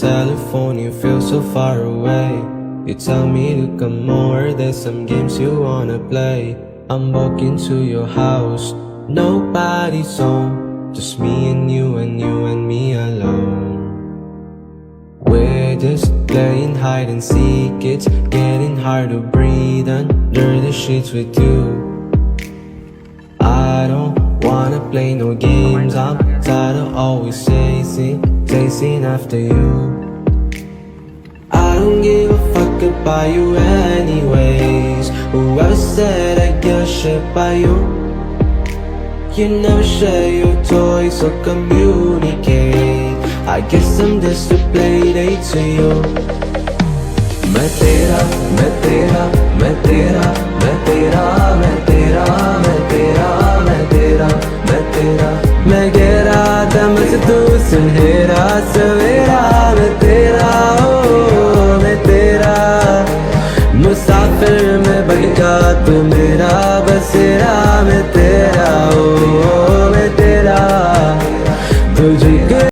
telephone, you feel so far away. You tell me to come over, there's some games you wanna play. I'm walking to your house, nobody's home, just me and you and you and me alone. We're just playing hide and seek, it's getting hard to breathe under the sheets with you. I don't wanna play no games, I'm tired of always chasing after you. I don't give a fuck about you anyways. Whoever said I get shit by you, you never share your toys or communicate. I guess I'm just a playdate to you. मैं तेरा, मैं तेरा, मैं तेरा, मैं तेरा, मैं तेरा, मैं तेरा, मैं तेरा, मैं तेरा. मैं quiera, dame si tú sin